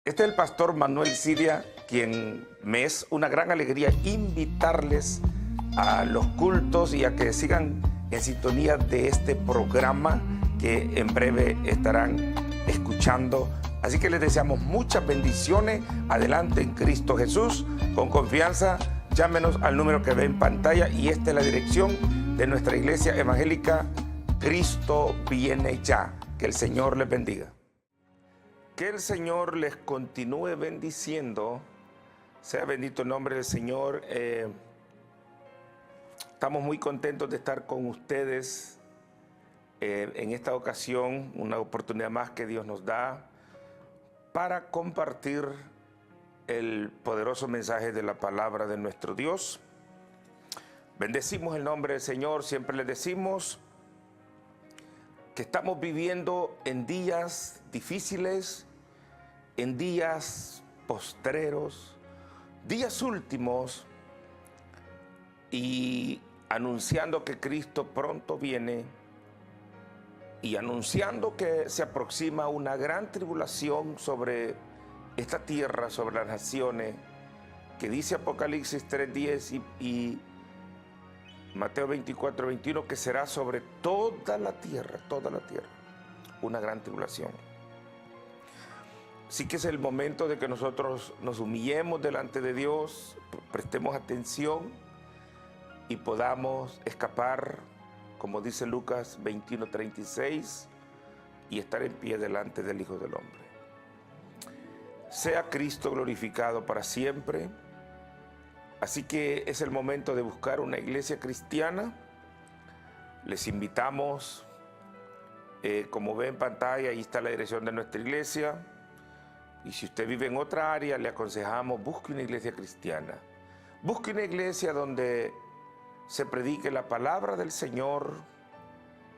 Este es el pastor Manuel Siria, quien me es una gran alegría invitarles a los cultos y a que sigan en sintonía de este programa que en breve estarán escuchando. Así que les deseamos muchas bendiciones. Adelante en Cristo Jesús. Con confianza, llámenos al número que ve en pantalla y esta es la dirección de nuestra iglesia evangélica Cristo Viene Ya. Que el Señor les bendiga. Que el Señor les continúe bendiciendo. Sea bendito el nombre del Señor. Estamos muy contentos de estar con ustedes en esta ocasión, una oportunidad más que Dios nos da para compartir el poderoso mensaje de la palabra de nuestro Dios. Bendecimos el nombre del Señor. Siempre les decimos que estamos viviendo en días difíciles, en días postreros, días últimos, y anunciando que Cristo pronto viene y anunciando que se aproxima una gran tribulación sobre esta tierra, sobre las naciones, que dice Apocalipsis 3:10 y Mateo 24:21, que será sobre toda la tierra, una gran tribulación. Sí que es el momento de que nosotros nos humillemos delante de Dios, prestemos atención y podamos escapar, como dice Lucas 21:36, y estar en pie delante del Hijo del Hombre. Sea Cristo glorificado para siempre. Así que es el momento de buscar una iglesia cristiana. Les invitamos, como ve en pantalla, ahí está la dirección de nuestra iglesia. Y si usted vive en otra área, le aconsejamos, busque una iglesia cristiana. Busque una iglesia donde se predique la palabra del Señor,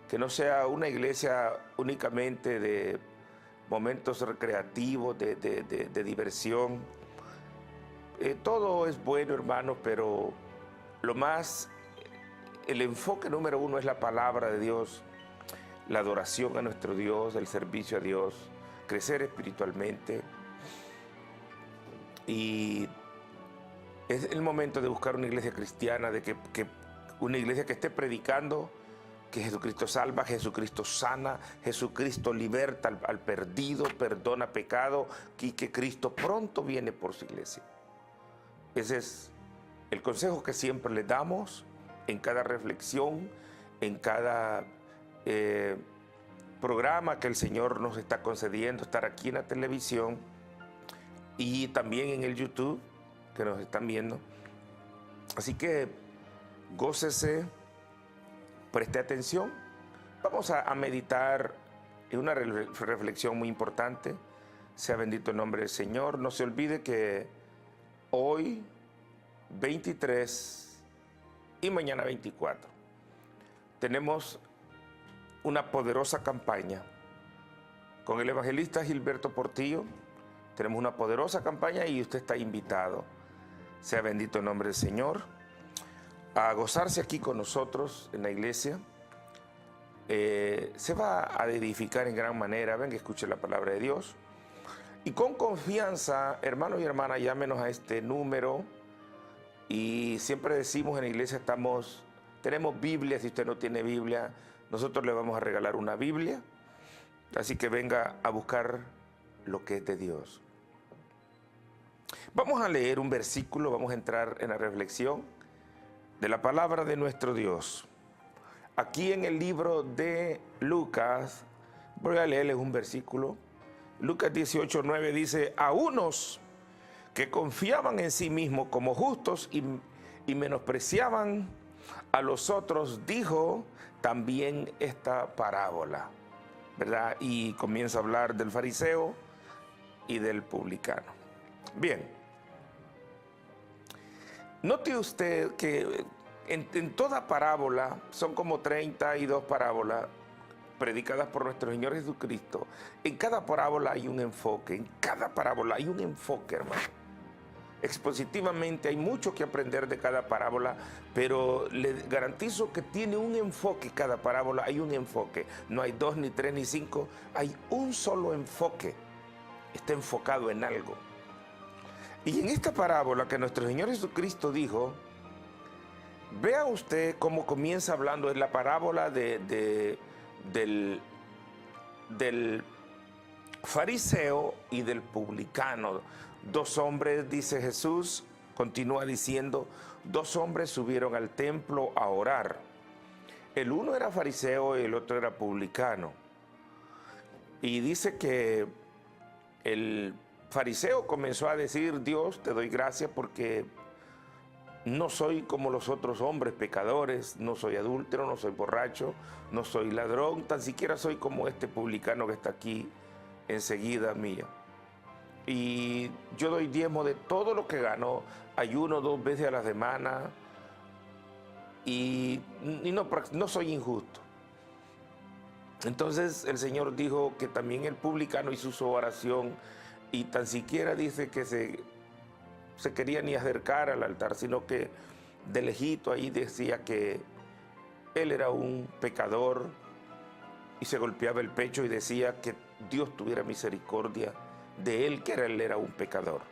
que no sea una iglesia únicamente de momentos recreativos, de diversión. Todo es bueno, hermanos, pero el enfoque número uno es la palabra de Dios, la adoración a nuestro Dios, el servicio a Dios, crecer espiritualmente. Y es el momento de buscar una iglesia cristiana, una iglesia que esté predicando que Jesucristo salva, Jesucristo sana, Jesucristo liberta al perdido, perdona pecado, y que Cristo pronto viene por su iglesia. Ese es el consejo que siempre le damos en cada reflexión, en cada programa que el Señor nos está concediendo, estar aquí en la televisión y también en el YouTube que nos están viendo. Así que gócese, preste atención. Vamos a meditar en una reflexión muy importante. Sea bendito el nombre del Señor. No se olvide que hoy 23 y mañana 24 tenemos una poderosa campaña con el evangelista Gilberto Portillo. Tenemos una poderosa campaña y usted está invitado. Sea bendito el nombre del Señor a gozarse aquí con nosotros en la iglesia. Se va a edificar en gran manera. Venga, escuche la palabra de Dios. Y con confianza, hermanos y hermanas, llámenos a este número. Y siempre decimos en la iglesia, tenemos Biblia. Si usted no tiene Biblia, nosotros le vamos a regalar una Biblia. Así que venga a buscar lo que es de Dios. Vamos a leer un versículo, vamos a entrar en la reflexión de la palabra de nuestro Dios. Aquí en el libro de Lucas, voy a leerles un versículo. Lucas 18:9 dice: a unos que confiaban en sí mismos como justos y menospreciaban a los otros, dijo también esta parábola, ¿verdad? Y comienza a hablar del fariseo y del publicano. Bien, note usted que en toda parábola, son como 32 parábolas predicadas por nuestro Señor Jesucristo. En cada parábola hay un enfoque, hermano. Expositivamente hay mucho que aprender de cada parábola, pero le garantizo que tiene un enfoque. Cada parábola hay un enfoque. No hay 2, ni 3, ni 5, hay un solo enfoque. está enfocado en algo. Y en esta parábola que nuestro Señor Jesucristo dijo, vea usted cómo comienza hablando, es la parábola del fariseo y del publicano. Dos hombres, dice Jesús, continúa diciendo, dos hombres subieron al templo a orar. El uno era fariseo y el otro era publicano. Y dice que el fariseo comenzó a decir, Dios, te doy gracias porque no soy como los otros hombres pecadores, no soy adúltero, no soy borracho, no soy ladrón, tan siquiera soy como este publicano que está aquí enseguida mía. Y yo doy diezmo de todo lo que gano, ayuno 2 veces a la semana y no soy injusto. Entonces el Señor dijo que también el publicano hizo su oración y tan siquiera dice que se quería ni acercar al altar, sino que de lejito ahí decía que él era un pecador y se golpeaba el pecho y decía que Dios tuviera misericordia de él, que él era un pecador.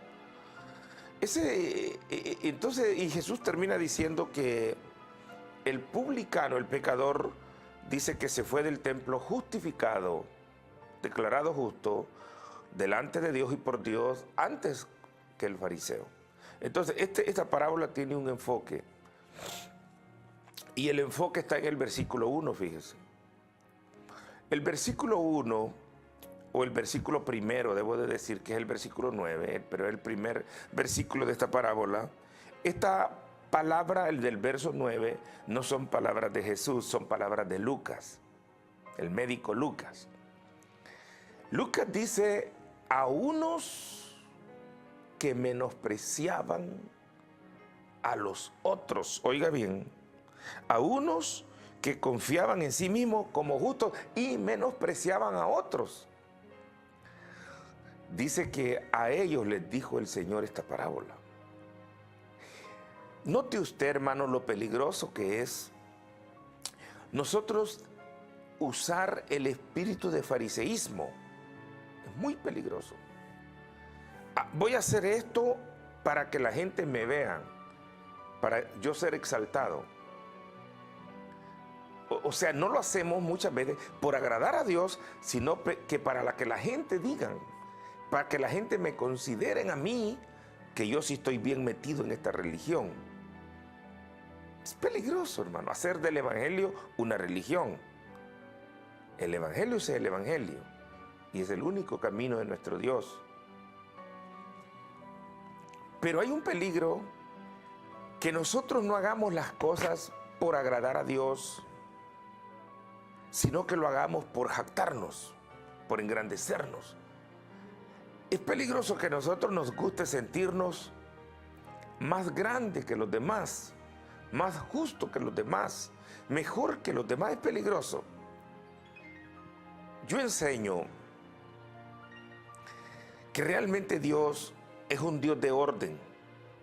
Entonces, y Jesús termina diciendo que el publicano, el pecador, dice que se fue del templo justificado, declarado justo, delante de Dios y por Dios, antes que el fariseo. Entonces, esta parábola tiene un enfoque. Y el enfoque está en el versículo 1, fíjese. El versículo 1, o el versículo primero, debo de decir que es el versículo 9, pero es el primer versículo de esta parábola. Esta palabra, el del verso 9, no son palabras de Jesús, son palabras de Lucas, el médico Lucas. Lucas dice, a unos que menospreciaban a los otros, oiga bien, a unos que confiaban en sí mismos como justos y menospreciaban a otros. Dice que a ellos les dijo el Señor esta parábola. Note usted, hermano, lo peligroso que es nosotros usar el espíritu de fariseísmo. Es muy peligroso. Voy a hacer esto para que la gente me vea, para yo ser exaltado. O sea, no lo hacemos muchas veces por agradar a Dios, sino que para que la gente digan, para que la gente me consideren a mí que yo sí estoy bien metido en esta religión. Es peligroso, hermano, hacer del evangelio una religión. El evangelio es el evangelio y es el único camino de nuestro Dios. Pero hay un peligro que nosotros no hagamos las cosas por agradar a Dios, sino que lo hagamos por jactarnos, por engrandecernos. Es peligroso que a nosotros nos guste sentirnos más grande que los demás, más justo que los demás, mejor que los demás. Es peligroso. Yo enseño que realmente Dios es un Dios de orden.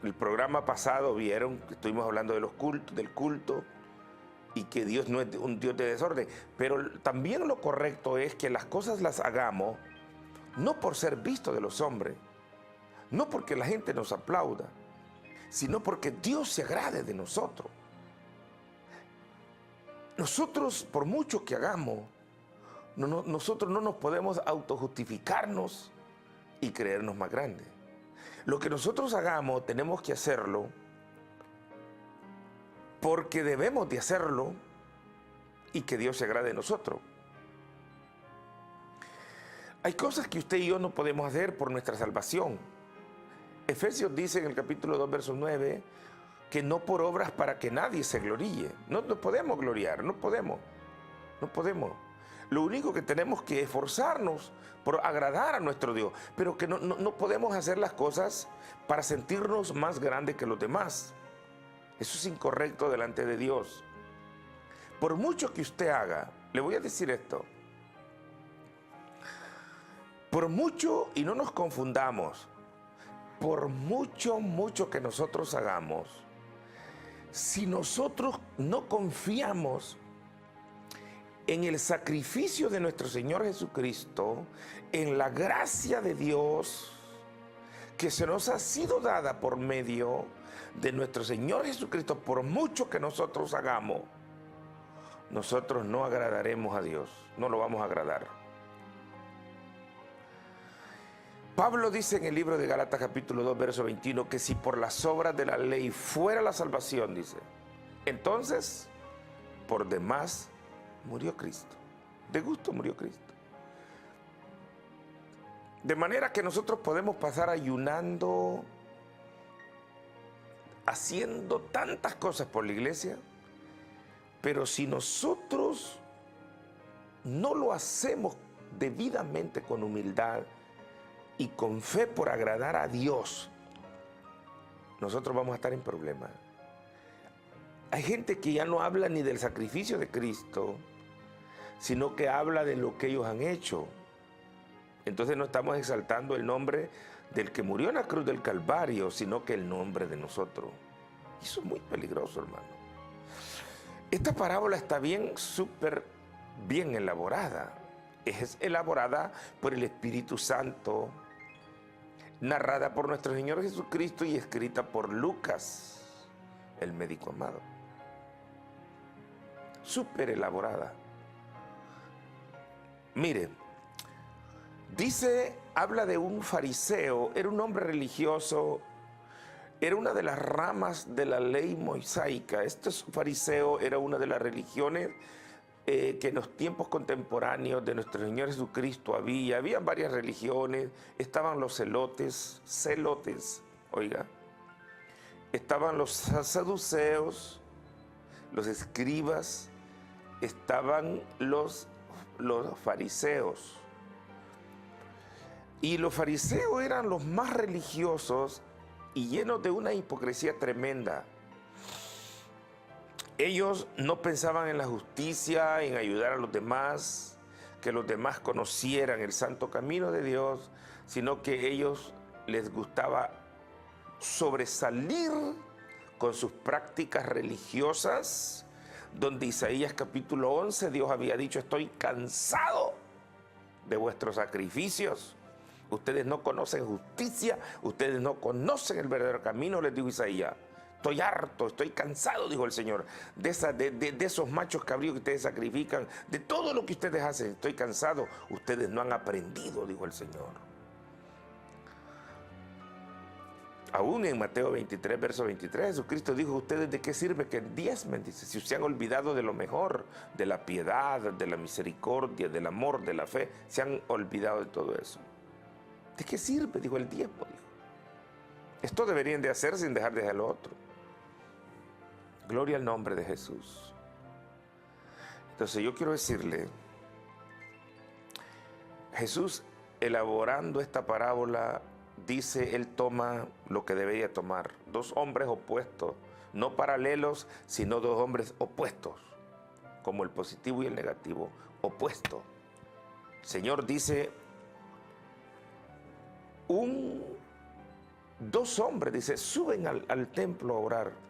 El programa pasado vieron que estuvimos hablando de los cultos, del culto, y que Dios no es un Dios de desorden. Pero también lo correcto es que las cosas las hagamos no por ser visto de los hombres, no porque la gente nos aplauda, sino porque Dios se agrade de nosotros. Nosotros, por mucho que hagamos, nosotros no nos podemos autojustificarnos y creernos más grandes. Lo que nosotros hagamos tenemos que hacerlo porque debemos de hacerlo y que Dios se agrade de nosotros. Hay cosas que usted y yo no podemos hacer por nuestra salvación. Efesios dice en el capítulo 2, verso 9, que no por obras para que nadie se gloríe. No podemos gloriar, no podemos. Lo único que tenemos que esforzarnos por agradar a nuestro Dios, pero que no podemos hacer las cosas para sentirnos más grandes que los demás. Eso es incorrecto delante de Dios. Por mucho que usted haga, le voy a decir esto, por mucho, y no nos confundamos, por mucho que nosotros hagamos, si nosotros no confiamos en el sacrificio de nuestro Señor Jesucristo, en la gracia de Dios que se nos ha sido dada por medio de nuestro Señor Jesucristo, por mucho que nosotros hagamos, nosotros no agradaremos a Dios, no lo vamos a agradar. Pablo dice en el libro de Gálatas capítulo 2, verso 21, que si por las obras de la ley fuera la salvación, dice, entonces por demás murió Cristo. De gusto murió Cristo. De manera que nosotros podemos pasar ayunando, haciendo tantas cosas por la iglesia, pero si nosotros no lo hacemos debidamente con humildad y con fe por agradar a Dios, nosotros vamos a estar en problemas. Hay gente que ya no habla ni del sacrificio de Cristo, sino que habla de lo que ellos han hecho. Entonces no estamos exaltando el nombre del que murió en la cruz del Calvario, sino que el nombre de nosotros. Y eso es muy peligroso, hermano. Esta parábola está súper bien elaborada. Es elaborada por el Espíritu Santo, narrada por nuestro Señor Jesucristo y escrita por Lucas, el médico amado. Súper elaborada. Mire, habla de un fariseo, era un hombre religioso, era una de las ramas de la ley mosaica. Este fariseo era una de las religiones que en los tiempos contemporáneos de nuestro Señor Jesucristo habían varias religiones. Estaban los celotes, oiga, estaban los saduceos, los escribas, estaban los fariseos. Y los fariseos eran los más religiosos y llenos de una hipocresía tremenda. Ellos no pensaban en la justicia, en ayudar a los demás, que los demás conocieran el santo camino de Dios, sino que a ellos les gustaba sobresalir con sus prácticas religiosas, donde Isaías capítulo 11, Dios había dicho, estoy cansado de vuestros sacrificios. Ustedes no conocen justicia, ustedes no conocen el verdadero camino, les dijo Isaías. Estoy harto, estoy cansado, dijo el Señor, de esos machos cabríos que ustedes sacrifican, de todo lo que ustedes hacen, estoy cansado. Ustedes no han aprendido, dijo el Señor. Aún en Mateo 23, verso 23, Jesucristo dijo, ¿ustedes de qué sirve que diezmen? Dice, si se han olvidado de lo mejor, de la piedad, de la misericordia, del amor, de la fe, se han olvidado de todo eso. ¿De qué sirve? Dijo el diezmo, dijo. Esto deberían de hacer sin dejar de hacer lo otro. Gloria al nombre de Jesús. Entonces yo quiero decirle, Jesús elaborando esta parábola, dice, él toma lo que debería tomar. Dos hombres opuestos, no paralelos, sino dos hombres opuestos, como el positivo y el negativo, opuestos. El Señor dice, dos hombres, dice, suben al templo a orar.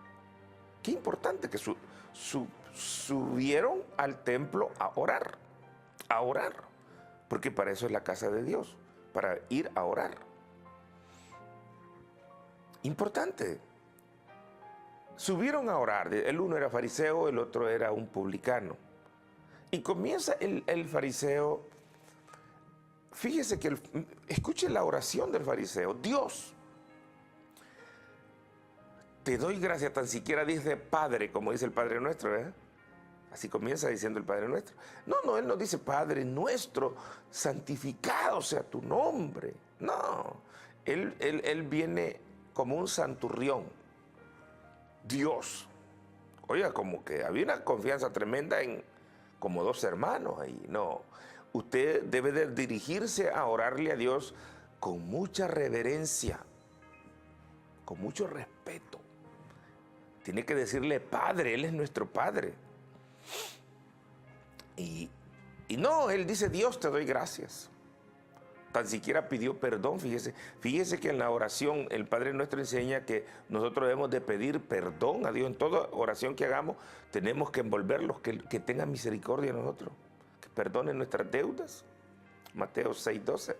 Qué importante que subieron al templo a orar, porque para eso es la casa de Dios, para ir a orar. Importante. Subieron a orar, el uno era fariseo, el otro era un publicano. Y comienza el fariseo, fíjese que, escuche la oración del fariseo, Dios, te doy gracias, tan siquiera dice Padre, como dice el Padre Nuestro, ¿verdad? Así comienza diciendo el Padre Nuestro. No, él no dice Padre Nuestro, santificado sea tu nombre. No, él viene como un santurrión. Dios. Oiga, como que había una confianza tremenda en como dos hermanos ahí. No, usted debe de dirigirse a orarle a Dios con mucha reverencia, con mucho respeto. Tiene que decirle Padre, Él es nuestro Padre. Y no, Él dice Dios, te doy gracias. Tan siquiera pidió perdón, fíjese que en la oración el Padre Nuestro enseña que nosotros debemos de pedir perdón a Dios. En toda oración que hagamos tenemos que envolverlos, que tengan misericordia de nosotros. perdone nuestras deudas. Mateo 6:12.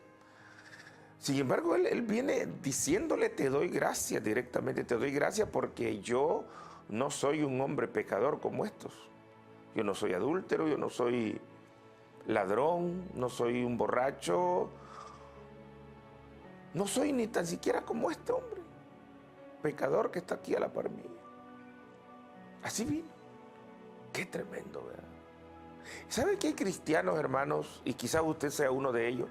Sin embargo, él viene diciéndole, te doy gracias directamente, te doy gracias porque yo no soy un hombre pecador como estos. Yo no soy adúltero, yo no soy ladrón, no soy un borracho, no soy ni tan siquiera como este hombre, pecador que está aquí a la par mía. Así vino. Qué tremendo, ¿verdad? ¿Sabe que hay cristianos, hermanos, y quizás usted sea uno de ellos,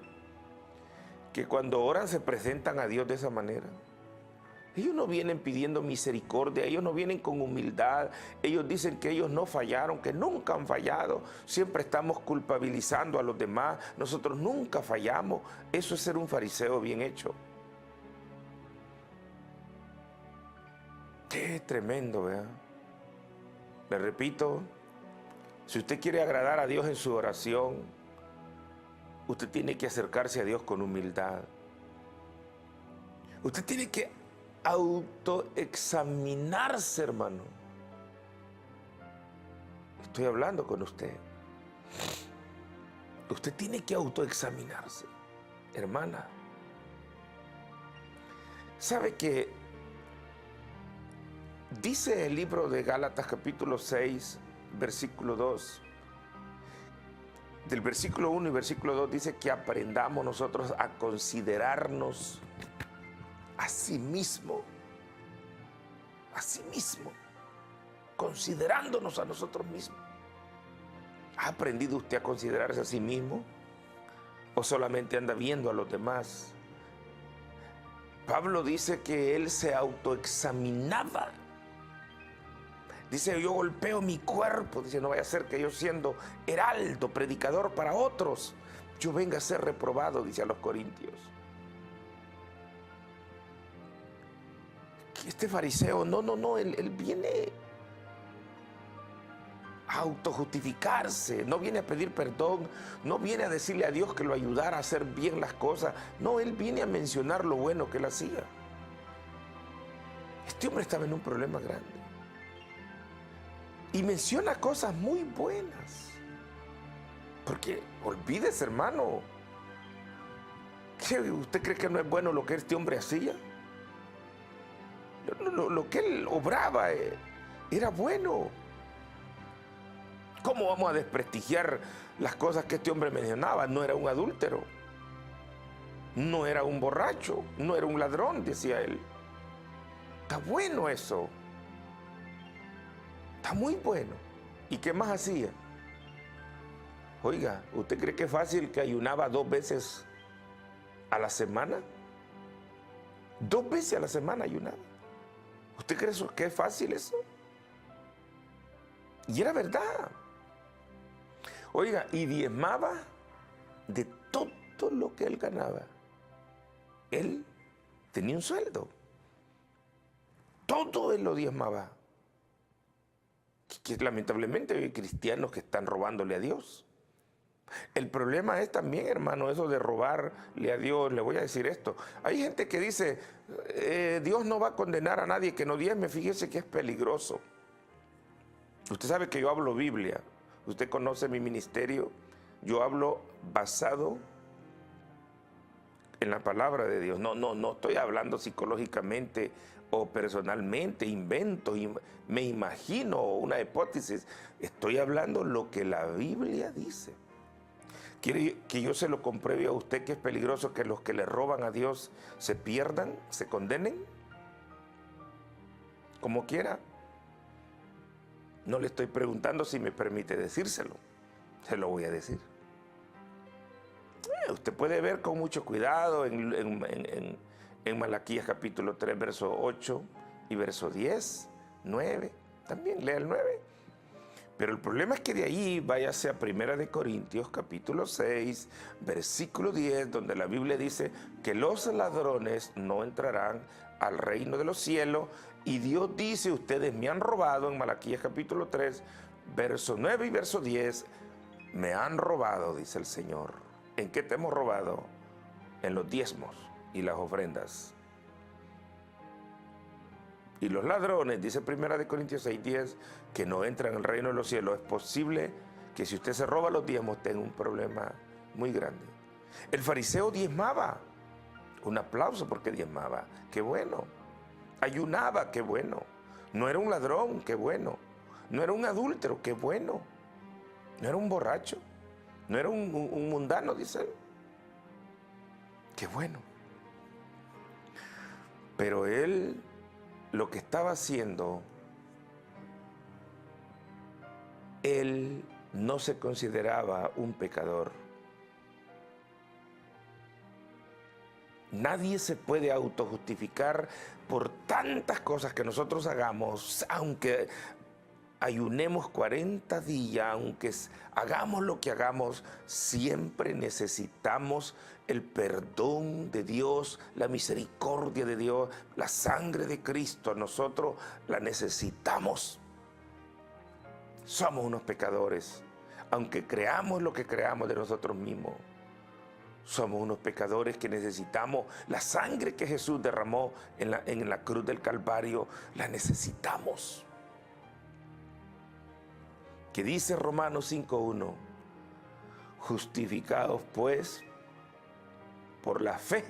que cuando oran se presentan a Dios de esa manera? Ellos no vienen pidiendo misericordia, ellos no vienen con humildad, ellos dicen que ellos no fallaron, que nunca han fallado, siempre estamos culpabilizando a los demás, nosotros nunca fallamos. Eso es ser un fariseo bien hecho. Qué tremendo, ¿verdad? Le repito, si usted quiere agradar a Dios en su oración, usted tiene que acercarse a Dios con humildad. Usted tiene que autoexaminarse, hermano. Estoy hablando con usted. Usted tiene que autoexaminarse, hermana. ¿Sabe que dice el libro de Gálatas capítulo 6, versículo 2? Del versículo 1 y versículo 2 dice que aprendamos nosotros a considerarnos a sí mismo, considerándonos a nosotros mismos. ¿Ha aprendido usted a considerarse a sí mismo? ¿O solamente anda viendo a los demás? Pablo dice que él se autoexaminaba. Dice, yo golpeo mi cuerpo. Dice, no vaya a ser que yo siendo heraldo, predicador para otros, yo venga a ser reprobado, dice a los corintios. Este fariseo, no, él viene a autojustificarse, no viene a pedir perdón, no viene a decirle a Dios que lo ayudara a hacer bien las cosas, no, él viene a mencionar lo bueno que él hacía. Este hombre estaba en un problema grande y menciona cosas muy buenas, porque olvídese, hermano, ¿qué usted cree que no es bueno lo que este hombre hacía? Lo que él obraba era bueno. ¿Cómo vamos a desprestigiar las cosas que este hombre mencionaba? No era un adúltero, no era un borracho, no era un ladrón, decía él. Está bueno eso. Está muy bueno. ¿Y qué más hacía? Oiga, ¿usted cree que es fácil que ayunaba 2 veces a la semana? 2 veces a la semana ayunaba. ¿Usted cree que es fácil eso? Y era verdad. Oiga, y diezmaba de todo lo que él ganaba. Él tenía un sueldo. Todo él lo diezmaba. Que lamentablemente hay cristianos que están robándole a Dios. El problema es también, hermano, eso de robarle a Dios. Le voy a decir esto. Hay gente que dice, Dios no va a condenar a nadie que no diezme. Fíjese que es peligroso. Usted sabe que yo hablo Biblia. Usted conoce mi ministerio. Yo hablo basado en la palabra de Dios. No estoy hablando psicológicamente o personalmente, invento, me imagino una hipótesis. Estoy hablando lo que la Biblia dice. ¿Quiere que yo se lo compruebe a usted que es peligroso que los que le roban a Dios se pierdan, se condenen? Como quiera. No le estoy preguntando si me permite decírselo. Se lo voy a decir. Usted puede ver con mucho cuidado en Malaquías capítulo 3, verso 8 y verso 10, 9. También lea el 9. Pero el problema es que de ahí váyase a 1 Corintios capítulo 6, versículo 10, donde la Biblia dice que los ladrones no entrarán al reino de los cielos. Y Dios dice, ustedes me han robado, en Malaquías capítulo 3, verso 9 y verso 10, me han robado, dice el Señor. ¿En qué te hemos robado? En los diezmos y las ofrendas. Y los ladrones, dice 1 Corintios 6:10, que no entran al reino de los cielos. Es posible que si usted se roba los diezmos, tiene un problema muy grande. El fariseo diezmaba. Un aplauso porque diezmaba. ¡Qué bueno! Ayunaba. ¡Qué bueno! No era un ladrón. ¡Qué bueno! No era un adúltero. ¡Qué bueno! No era un borracho. No era un mundano, dice él. ¡Qué bueno! Pero él lo que estaba haciendo, él no se consideraba un pecador. Nadie se puede autojustificar por tantas cosas que nosotros hagamos, aunque ayunemos 40 días, aunque hagamos lo que hagamos, siempre necesitamos el perdón de Dios, la misericordia de Dios, la sangre de Cristo. Nosotros la necesitamos. Somos unos pecadores, aunque creamos lo que creamos de nosotros mismos. Somos unos pecadores que necesitamos la sangre que Jesús derramó en la cruz del Calvario. La necesitamos. Que dice Romanos 5:1, justificados pues por la fe,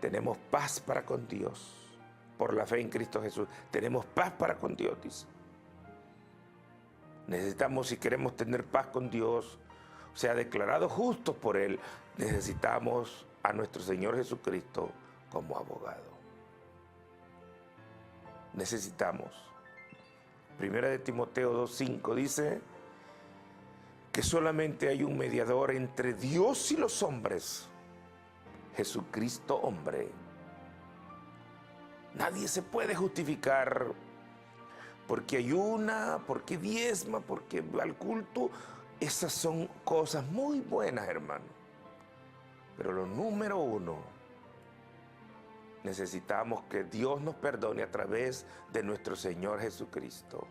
tenemos paz para con Dios. Por la fe en Cristo Jesús, tenemos paz para con Dios, dice. Necesitamos, si queremos tener paz con Dios, o sea, declarados justos por Él, necesitamos a nuestro Señor Jesucristo como abogado. Necesitamos. Primera de Timoteo 2:5 dice que solamente hay un mediador entre Dios y los hombres, Jesucristo hombre. Nadie se puede justificar porque ayuna, porque diezma, porque va al culto. Esas son cosas muy buenas, hermano. Pero lo número uno, necesitamos que Dios nos perdone a través de nuestro Señor Jesucristo.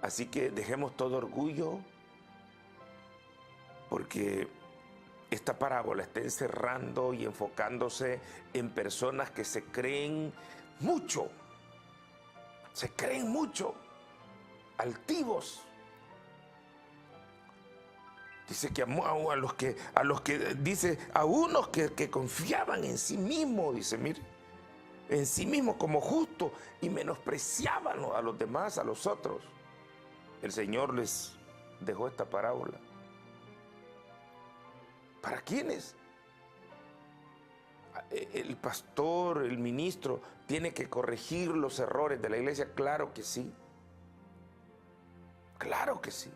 Así que dejemos todo orgullo, porque esta parábola está encerrando y enfocándose en personas que se creen mucho, altivos. Dice que a los que dice a unos que confiaban en sí mismos, dice, mire, en sí mismos como justos, y menospreciaban a los demás, a los otros. El Señor les dejó esta parábola. ¿Para quiénes? El pastor, el ministro, tiene que corregir los errores de la iglesia. Claro que sí. Claro que sí.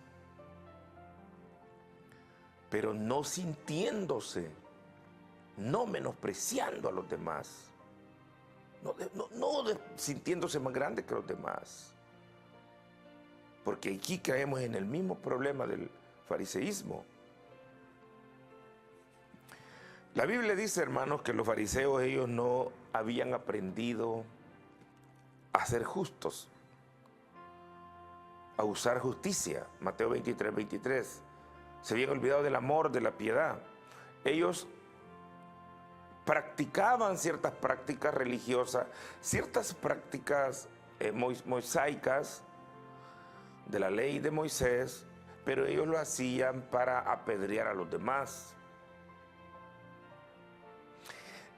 Pero no sintiéndose, no menospreciando a los demás, no sintiéndose más grande que los demás. Porque aquí caemos en el mismo problema del fariseísmo. La Biblia dice, hermanos, que los fariseos, ellos no habían aprendido a ser justos, a usar justicia. Mateo 23:23. Se habían olvidado del amor, de la piedad. Ellos practicaban ciertas prácticas religiosas, ciertas prácticas mosaicas de la ley de Moisés, pero ellos lo hacían para apedrear a los demás.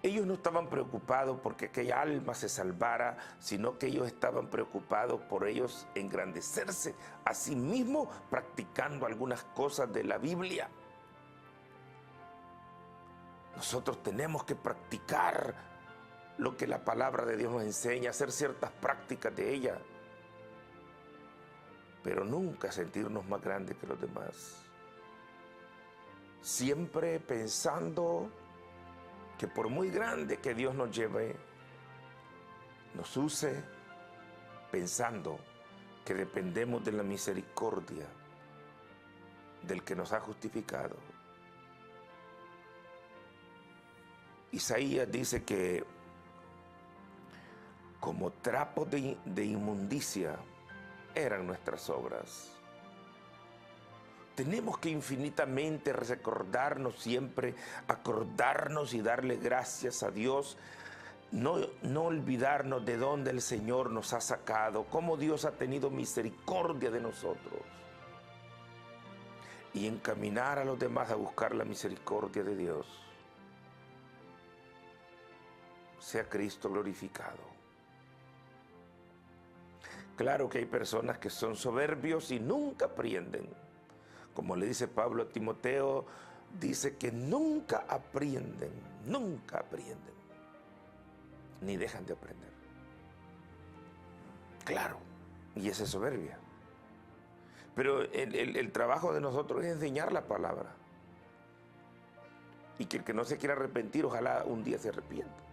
Ellos no estaban preocupados porque aquella alma se salvara, sino que ellos estaban preocupados por ellos engrandecerse a sí mismos, practicando algunas cosas de la Biblia. Nosotros tenemos que practicar lo que la palabra de Dios nos enseña, hacer ciertas prácticas de ella, pero nunca sentirnos más grandes que los demás. Siempre pensando que por muy grande que Dios nos lleve, nos use, pensando que dependemos de la misericordia del que nos ha justificado. Isaías dice que como trapos de inmundicia eran nuestras obras. Tenemos que infinitamente recordarnos siempre, acordarnos y darle gracias a Dios no olvidarnos de dónde el Señor nos ha sacado, cómo Dios ha tenido misericordia de nosotros. Y encaminar a los demás a buscar la misericordia de Dios. Sea Cristo glorificado. Claro que hay personas que son soberbios y nunca aprenden. Como le dice Pablo a Timoteo, dice que nunca aprenden, ni dejan de aprender. Claro, y esa es soberbia. Pero el trabajo de nosotros es enseñar la palabra. Y que el que no se quiera arrepentir, ojalá un día se arrepienta.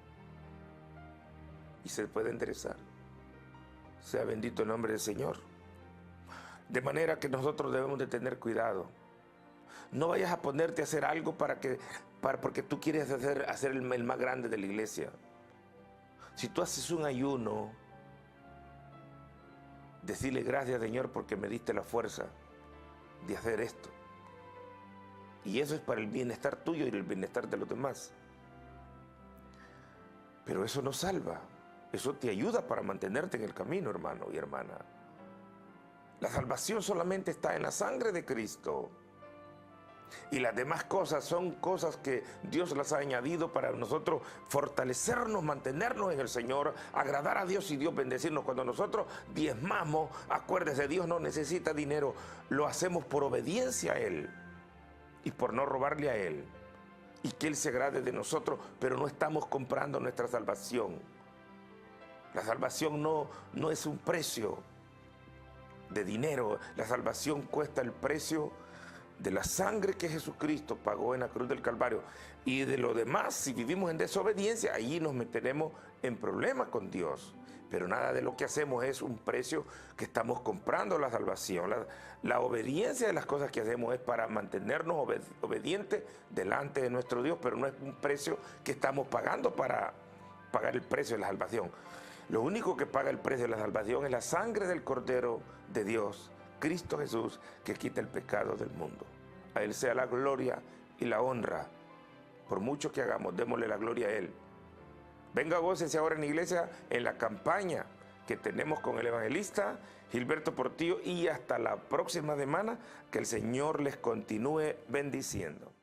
Y se pueda enderezar. Sea bendito el nombre del Señor. De manera que nosotros debemos de tener cuidado. No vayas a ponerte a hacer algo porque tú quieres hacer el más grande de la iglesia. Si tú haces un ayuno, decirle gracias, Señor, porque me diste la fuerza de hacer esto. Y eso es para el bienestar tuyo y el bienestar de los demás. Pero eso no salva. Eso te ayuda para mantenerte en el camino, hermano y hermana. La salvación solamente está en la sangre de Cristo. Y las demás cosas son cosas que Dios las ha añadido para nosotros fortalecernos, mantenernos en el Señor, agradar a Dios y Dios bendecirnos. Cuando nosotros diezmamos, acuérdese, Dios no necesita dinero, lo hacemos por obediencia a Él y por no robarle a Él. Y que Él se agrade de nosotros, pero no estamos comprando nuestra salvación. La salvación no es un precio de dinero, la salvación cuesta el precio de la sangre que Jesucristo pagó en la cruz del Calvario. Y de lo demás, si vivimos en desobediencia, allí nos meteremos en problemas con Dios. Pero nada de lo que hacemos es un precio que estamos comprando la salvación. La obediencia de las cosas que hacemos es para mantenernos obedientes delante de nuestro Dios, pero no es un precio que estamos pagando para pagar el precio de la salvación. Lo único que paga el precio de la salvación es la sangre del Cordero de Dios, Cristo Jesús, que quita el pecado del mundo. A Él sea la gloria y la honra. Por mucho que hagamos, démosle la gloria a Él. Venga, gócense ahora en la iglesia en la campaña que tenemos con el evangelista Gilberto Portillo, y hasta la próxima semana, que el Señor les continúe bendiciendo.